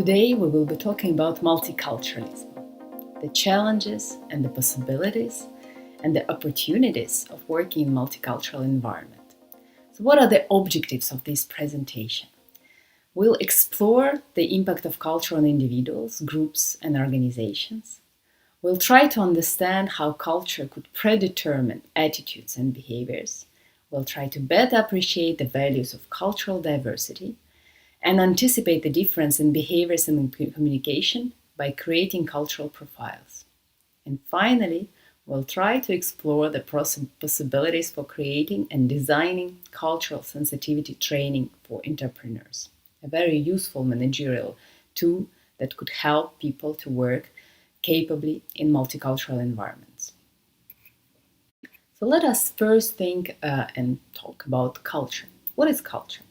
Today we will be talking about multiculturalism, the challenges and the possibilities and the opportunities of working in multicultural environment. So what are the objectives of this presentation? We'll explore the impact of culture on individuals, groups and organizations. We'll try to understand how culture could predetermine attitudes and behaviors. We'll try to better appreciate the values of cultural diversity and anticipate the difference in behaviors and communication by creating cultural profiles. And finally, we'll try to explore the possibilities for creating and designing cultural sensitivity training for entrepreneurs, a very useful managerial tool that could help people to work capably in multicultural environments. So let us first think and talk about culture. What is culture?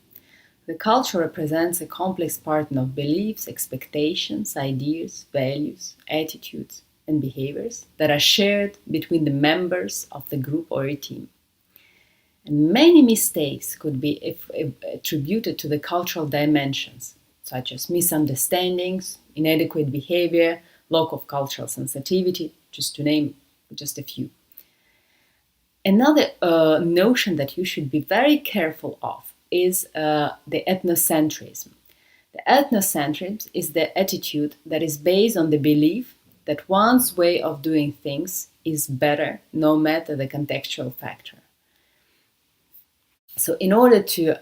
The culture represents a complex pattern of beliefs, expectations, ideas, values, attitudes, and behaviors that are shared between the members of the group or a team. And many mistakes could be attributed to the cultural dimensions, such as misunderstandings, inadequate behavior, lack of cultural sensitivity, just to name just a few. Another notion that you should be very careful of is the ethnocentrism. The ethnocentrism is the attitude that is based on the belief that one's way of doing things is better no matter the contextual factor. So in order to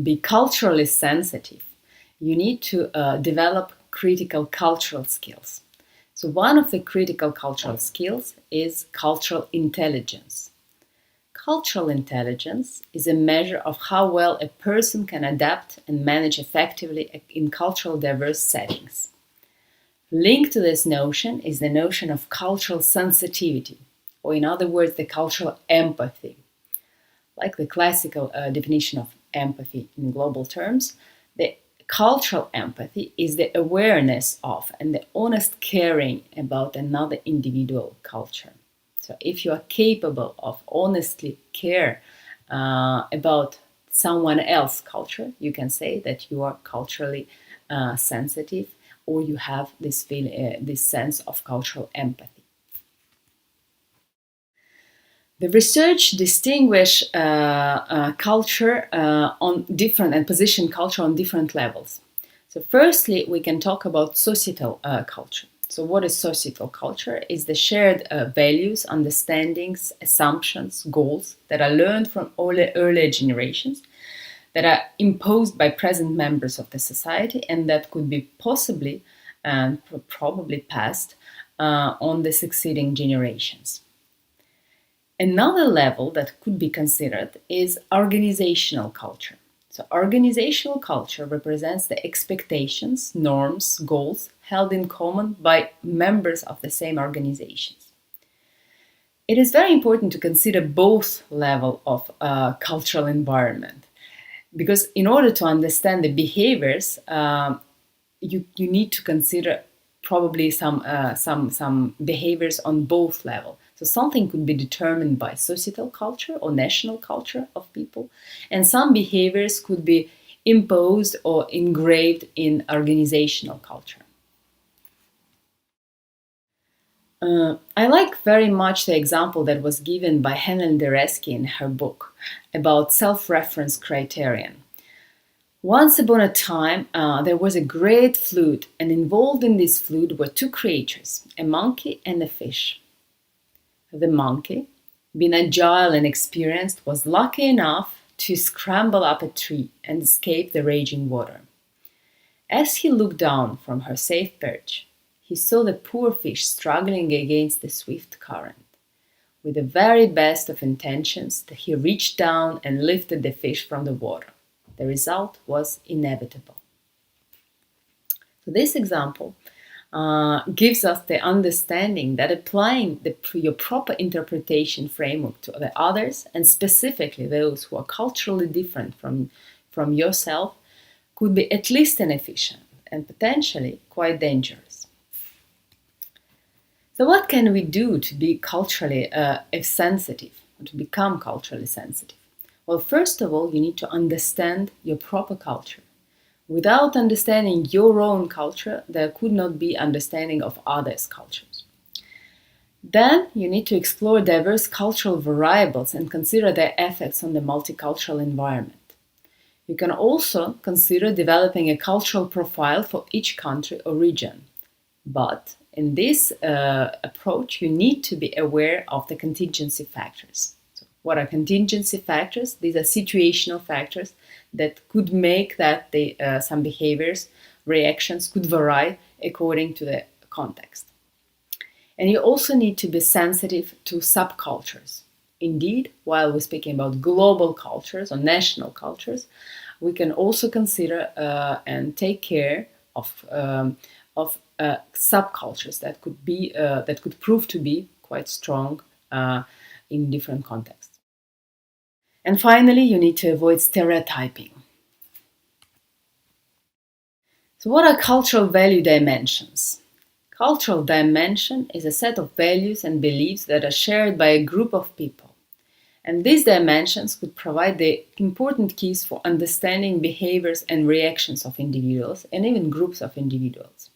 be culturally sensitive, you need to develop critical cultural skills. So one of the critical cultural skills is cultural intelligence. Cultural intelligence is a measure of how well a person can adapt and manage effectively in cultural diverse settings. Linked to this notion is the notion of cultural sensitivity, or in other words, the cultural empathy. Like the classical definition of empathy in global terms, the cultural empathy is the awareness of and the honest caring about another individual culture. So if you are capable of honestly care about someone else's culture, you can say that you are culturally sensitive, or you have this sense of cultural empathy. The research distinguish culture on different and position culture on different levels. So firstly, we can talk about societal culture. So what is societal culture? Is the shared values, understandings, assumptions, goals that are learned from earlier generations, that are imposed by present members of the society, and that could be possibly and probably passed on the succeeding generations. Another level that could be considered is organizational culture. So organizational culture represents the expectations, norms, goals held in common by members of the same organizations. It is very important to consider both levels of cultural environment, because in order to understand the behaviors, you need to consider probably some behaviors on both levels. So something could be determined by societal culture or national culture of people, and some behaviors could be imposed or engraved in organizational culture. I like very much the example that was given by Helen Deresky in her book about self-reference criterion. Once upon a time, there was a great flood, and involved in this flood were two creatures, a monkey and a fish. The monkey, being agile and experienced, was lucky enough to scramble up a tree and escape the raging water. As he looked down from her safe perch, he saw the poor fish struggling against the swift current. With the very best of intentions, he reached down and lifted the fish from the water. The result was inevitable. So this example gives us the understanding that applying your proper interpretation framework to the others, and specifically those who are culturally different from yourself, could be at least inefficient and potentially quite dangerous. So what can we do to be culturally sensitive, to become culturally sensitive? Well, first of all, you need to understand your proper culture. Without understanding your own culture, there could not be understanding of others' cultures. Then you need to explore diverse cultural variables and consider their effects on the multicultural environment. You can also consider developing a cultural profile for each country or region. But in this approach, you need to be aware of the contingency factors. So what are contingency factors? These are situational factors that could make that some behaviors, reactions could vary according to the context. And you also need to be sensitive to subcultures. Indeed, while we're speaking about global cultures or national cultures, we can also consider and take care of subcultures that could prove to be quite strong in different contexts. And finally, you need to avoid stereotyping. So, what are cultural value dimensions? Cultural dimension is a set of values and beliefs that are shared by a group of people. And these dimensions could provide the important keys for understanding behaviors and reactions of individuals and even groups of individuals.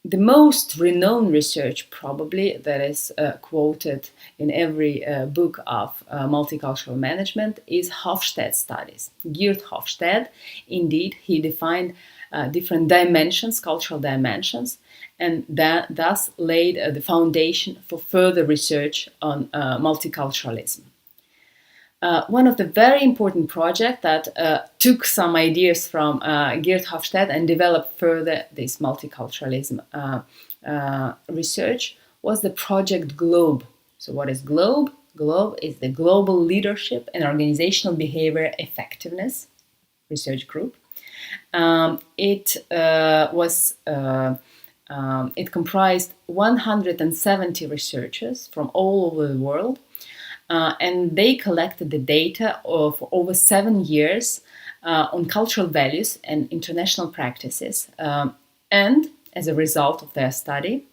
The most renowned research, probably, that is quoted in every book of multicultural management is Hofstede studies. Geert Hofstede, indeed, he defined different dimensions, cultural dimensions, and that thus laid the foundation for further research on multiculturalism. One of the very important projects that took some ideas from Geert Hofstede and developed further this multiculturalism research was the project GLOBE. So what is GLOBE? GLOBE is the Global Leadership and Organizational Behavior Effectiveness Research Group. It comprised 170 researchers from all over the world, and they collected the data for over 7 years on cultural values and international practices. And as a result of their study,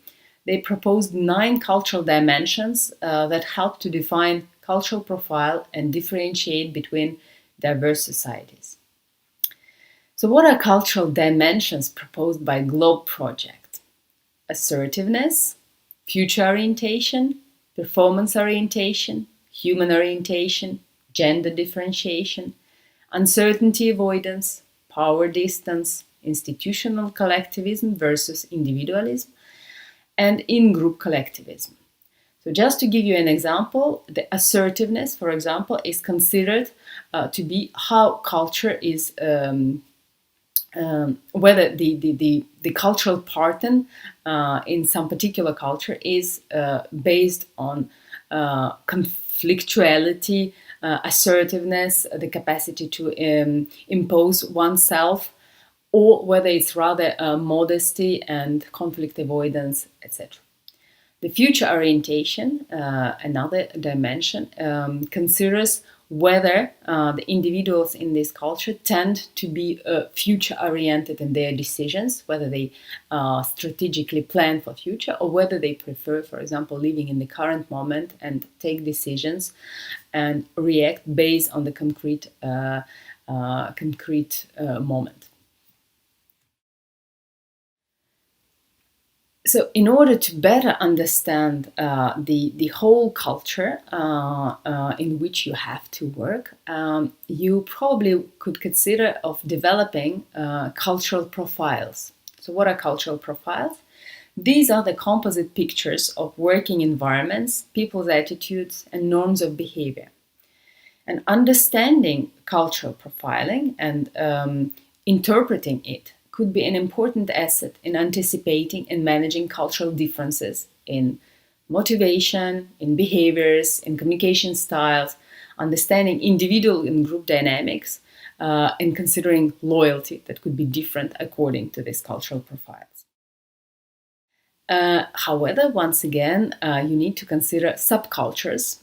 they proposed 9 cultural dimensions that help to define cultural profile and differentiate between diverse societies. So what are cultural dimensions proposed by GLOBE project? Assertiveness, future orientation, performance orientation, human orientation, gender differentiation, uncertainty avoidance, power distance, institutional collectivism versus individualism, and in-group collectivism. So just to give you an example, the assertiveness, for example, is considered to be how culture is whether the cultural pattern in some particular culture is based on conflictuality, assertiveness, the capacity to impose oneself, or whether it's rather modesty and conflict avoidance, etc. The future orientation, another dimension, considers whether the individuals in this culture tend to be future-oriented in their decisions, whether they strategically plan for future, or whether they prefer, for example, living in the current moment and take decisions and react based on the concrete moment. So, in order to better understand the whole culture in which you have to work, you probably could consider of developing cultural profiles. So, what are cultural profiles? These are the composite pictures of working environments, people's attitudes, and norms of behavior. And understanding cultural profiling and interpreting it could be an important asset in anticipating and managing cultural differences in motivation, in behaviors, in communication styles, understanding individual and group dynamics, and considering loyalty that could be different according to these cultural profiles. However, once again, you need to consider subcultures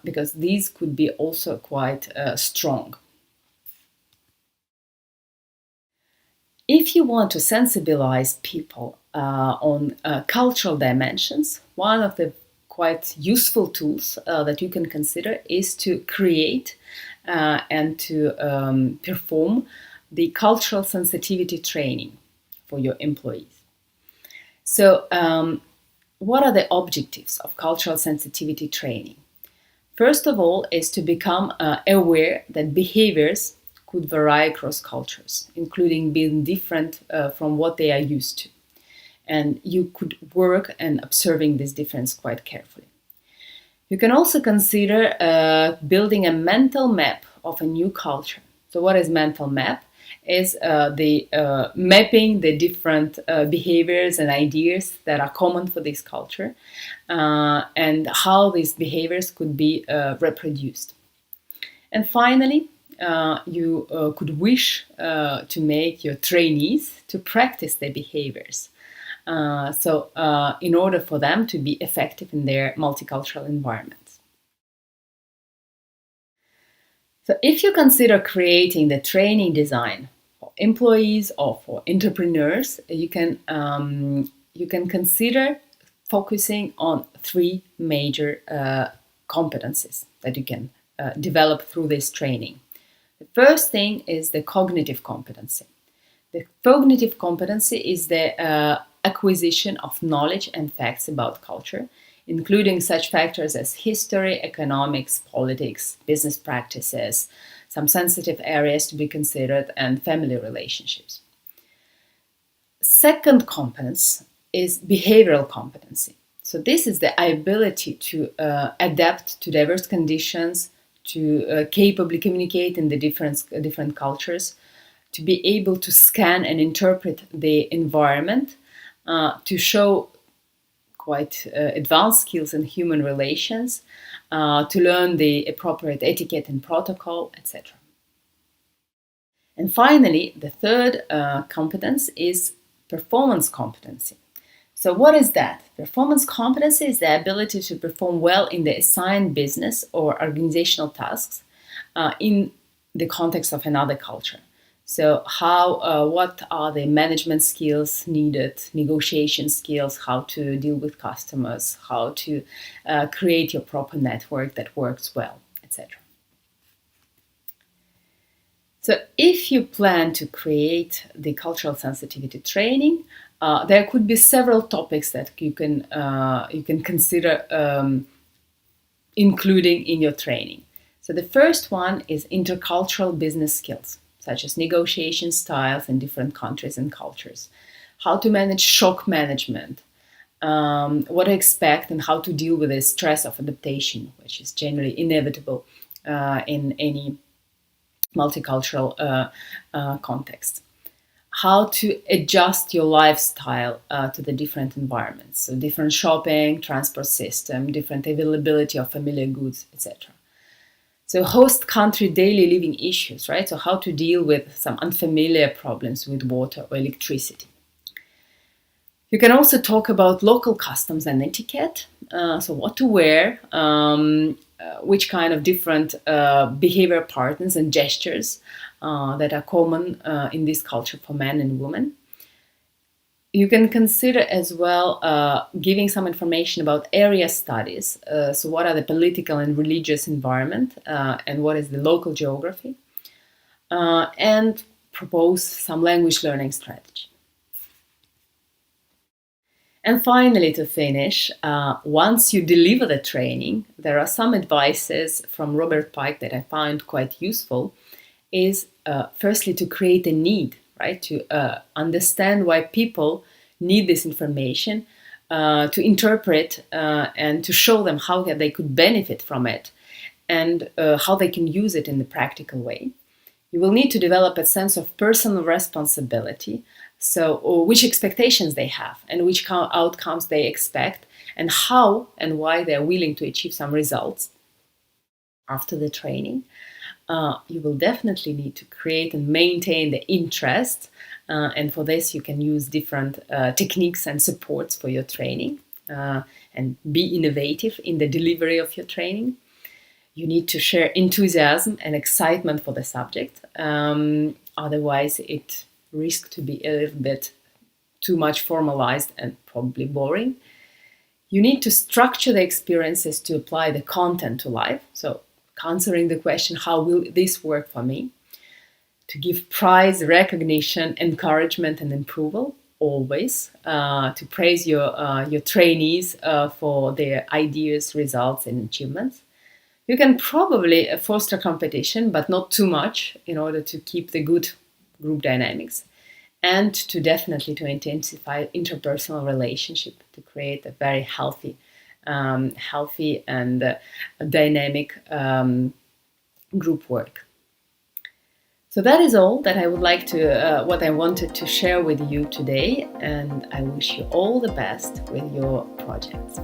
because these could be also quite strong. If you want to sensibilize people on cultural dimensions, one of the quite useful tools that you can consider is to create and to perform the cultural sensitivity training for your employees. So, what are the objectives of cultural sensitivity training? First of all, is to become aware that behaviors could vary across cultures, including being different from what they are used to. And you could work and observing this difference quite carefully. You can also consider building a mental map of a new culture. So what is mental map? Is the mapping the different behaviors and ideas that are common for this culture and how these behaviors could be reproduced. And finally, you could wish to make your trainees to practice their behaviors. In order for them to be effective in their multicultural environments. So if you consider creating the training design for employees or for entrepreneurs, you can consider focusing on three major competencies that you can develop through this training. The first thing is the cognitive competency. The cognitive competency is the acquisition of knowledge and facts about culture, including such factors as history, economics, politics, business practices, some sensitive areas to be considered, and family relationships. Second competence is behavioral competency. So this is the ability to adapt to diverse conditions, to capably communicate in the different cultures, to be able to scan and interpret the environment, to show quite advanced skills in human relations, to learn the appropriate etiquette and protocol, etc. And finally, the third competence is performance competency. So what is that? Performance competency is the ability to perform well in the assigned business or organizational tasks in the context of another culture. So what are the management skills needed, negotiation skills, how to deal with customers, how to create your proper network that works well, etc. So if you plan to create the cultural sensitivity training, there could be several topics that you can consider including in your training. So the first one is intercultural business skills, such as negotiation styles in different countries and cultures, how to manage shock management, what to expect and how to deal with the stress of adaptation, which is generally inevitable in any multicultural context. How to adjust your lifestyle to the different environments, so different shopping, transport system, different availability of familiar goods, etc. So host country daily living issues, right? So how to deal with some unfamiliar problems with water or electricity. You can also talk about local customs and etiquette, so what to wear, which kind of different behavior patterns and gestures that are common in this culture for men and women. You can consider as well giving some information about area studies. So what are the political and religious environment and what is the local geography? And propose some language learning strategy. And finally, to finish, once you deliver the training, there are some advices from Robert Pike that I found quite useful, is firstly to create a need, right? To understand why people need this information, to interpret and to show them how they could benefit from it and how they can use it in the practical way. You will need to develop a sense of personal responsibility, so which expectations they have and which outcomes they expect and how and why they are willing to achieve some results after the training. You will definitely need to create and maintain the interest, and for this you can use different techniques and supports for your training and be innovative in the delivery of your training. You need to share enthusiasm and excitement for the subject, otherwise it risks to be a little bit too much formalized and probably boring. You need to structure the experiences to apply the content to life, so answering the question, how will this work for me? to give prize, recognition, encouragement, and approval, always, to praise your trainees for their ideas, results, and achievements. You can probably foster competition, but not too much, in order to keep the good group dynamics, and to definitely to intensify interpersonal relationship, to create a very healthy and dynamic group work. So that is all that I would like to, what I wanted to share with you today, and I wish you all the best with your projects.